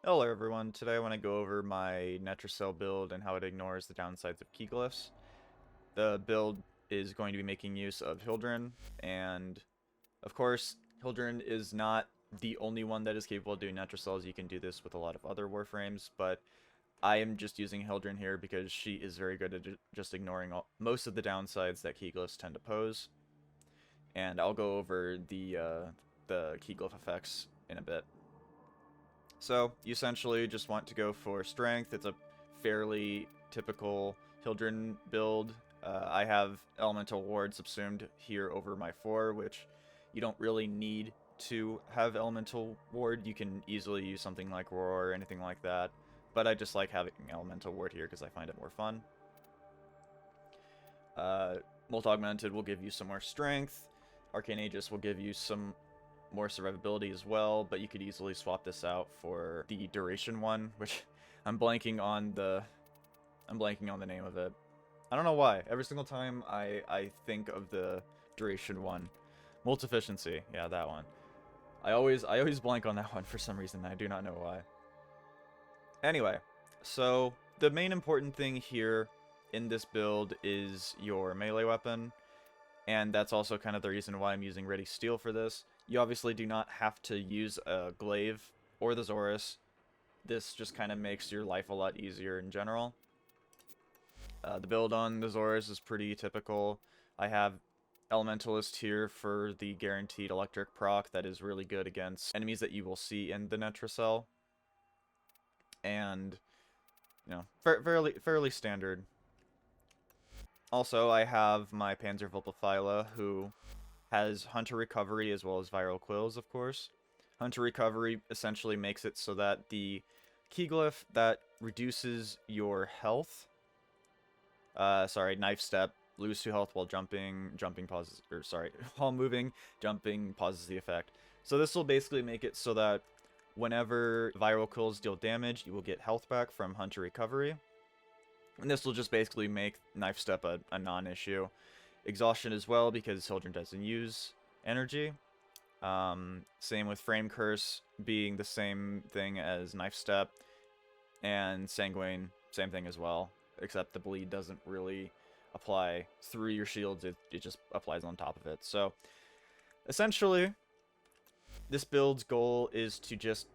Hello everyone, today I want to go over my Netracell build and how it ignores the downsides of Keyglyphs. The build is going to be making use of Hildryn, and of course, Hildryn is not the only one that is capable of doing Netracells. You can do this with a lot of other warframes, but I am just using Hildryn here because she is very good at just ignoring most of the downsides that Keyglyphs tend to pose. And I'll go over the Keyglyph effects in a bit. So, you essentially just want to go for strength. It's a fairly typical Hildryn build. I have Elemental Ward subsumed here over my 4, which you don't really need to have Elemental Ward. You can easily use something like Roar or anything like that. But I just like having Elemental Ward here because I find it more fun. Molt Augmented will give you some more strength. Arcane Aegis will give you some more survivability as well, but you could easily swap this out for the duration one, which I'm blanking on the name of it. I don't know why. Every single time I think of the duration one. Multi-efficiency, yeah, that one. I always blank on that one for some reason. I do not know why. Anyway, so the main important thing here in this build is your melee weapon, and that's also kind of the reason why I'm using Ready Steel for this. You obviously do not have to use a glaive or the Xoris. This just kind of makes your life a lot easier in general. The build on the Xoris is pretty typical. I have Elementalist here for the guaranteed electric proc that is really good against enemies that you will see in the Netracell. And, you know, fairly standard. Also, I have my Panzer Vulpaphyla, who has Hunter Recovery as well as Viral Quills, of course. Hunter Recovery essentially makes it so that the Keyglyph that reduces your health, Knife Step, lose 2 health while while moving, jumping pauses the effect. So this will basically make it so that whenever Viral Quills deal damage, you will get health back from Hunter Recovery. And this will just basically make Knife Step a non-issue. Exhaustion as well, because Hildryn doesn't use energy. Same with Frame Curse being the same thing as Knife Step. And Sanguine, same thing as well. Except the bleed doesn't really apply through your shields, it just applies on top of it. So, essentially, this build's goal is to just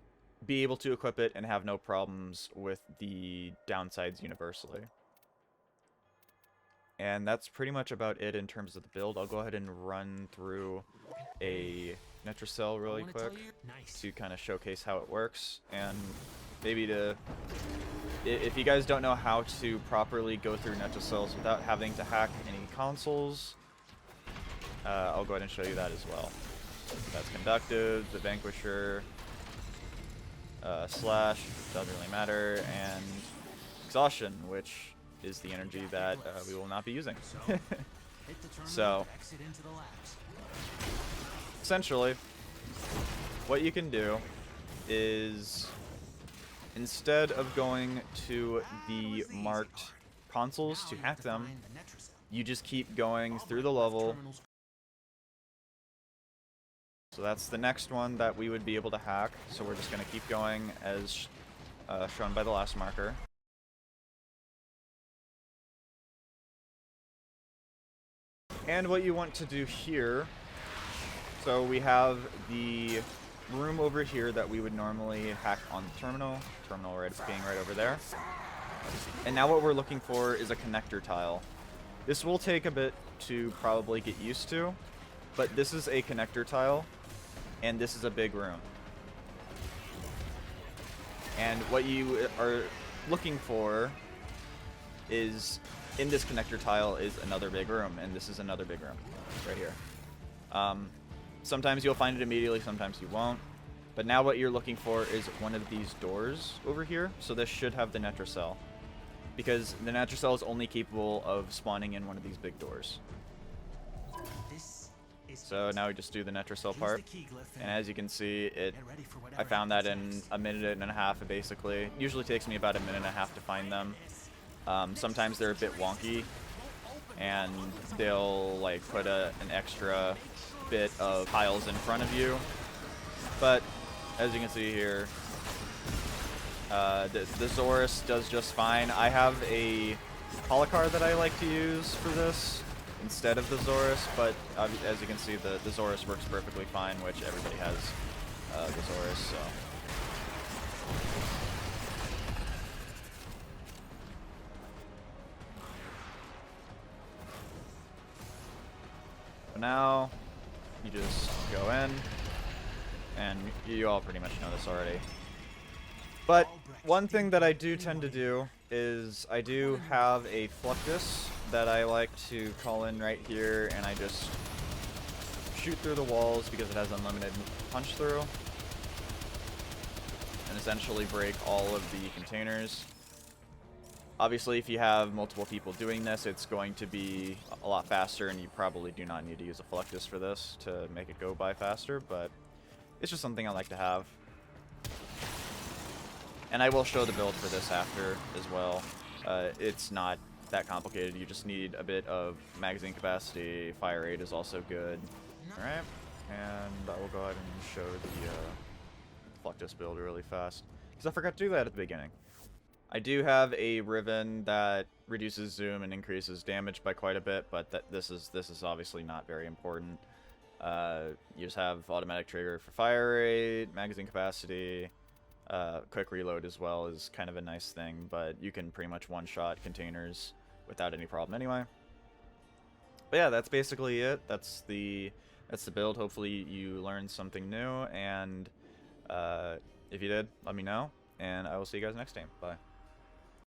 be able to equip it and have no problems with the downsides universally. And that's pretty much about it in terms of the build. I'll go ahead and run through a Netracell really quick to kind of showcase how it works. And maybe to, if you guys don't know how to properly go through Netracells without having to hack any consoles, I'll go ahead and show you that as well. That's Conductive, the Vanquisher, Slash, doesn't really matter, and Exhaustion, which is the energy that we will not be using. So, essentially, what you can do is, instead of going to the marked consoles to hack them, you just keep going through the level. So that's the next one that we would be able to hack. So we're just going to keep going as shown by the last marker. And what you want to do here, so we have the room over here that we would normally hack on the terminal being right over there. And now what we're looking for is a connector tile. This will take a bit to probably get used to, but this is a connector tile, and this is a big room. And what you are looking for is, in this connector tile is another big room, and this is another big room right here. Sometimes you'll find it immediately, sometimes you won't. But now what you're looking for is one of these doors over here. So this should have the Netracell, because the Netracell is only capable of spawning in one of these big doors. So now we just do the Netracell part, and as you can see, I found that in a minute and a half, basically. It usually takes me about a minute and a half to find them. Sometimes they're a bit wonky, and they'll like put an extra bit of tiles in front of you. But as you can see here, The Xoris does just fine. I have a Holocar that I like to use for this instead of the Xoris, but as you can see, the Xoris works perfectly fine, which everybody has the Xoris, so. But now, you just go in, and you all pretty much know this already. But one thing that I do tend to do is I do have a Fluctus that I like to call in right here, and I just shoot through the walls because it has unlimited punch through, and essentially break all of the containers. Obviously, if you have multiple people doing this, it's going to be a lot faster, and you probably do not need to use a Fluctus for this to make it go by faster, but it's just something I like to have. And I will show the build for this after as well. It's not that complicated. You just need a bit of magazine capacity. Fire rate is also good. Alright, and I will go ahead and show the Fluctus build really fast, because I forgot to do that at the beginning. I do have a Riven that reduces zoom and increases damage by quite a bit, but this is obviously not very important. You just have automatic trigger for fire rate, magazine capacity. Quick reload as well is kind of a nice thing, but you can pretty much one-shot containers without any problem anyway. But yeah, that's basically it. That's the build. Hopefully you learned something new, and if you did, let me know, and I will see you guys next time. Bye.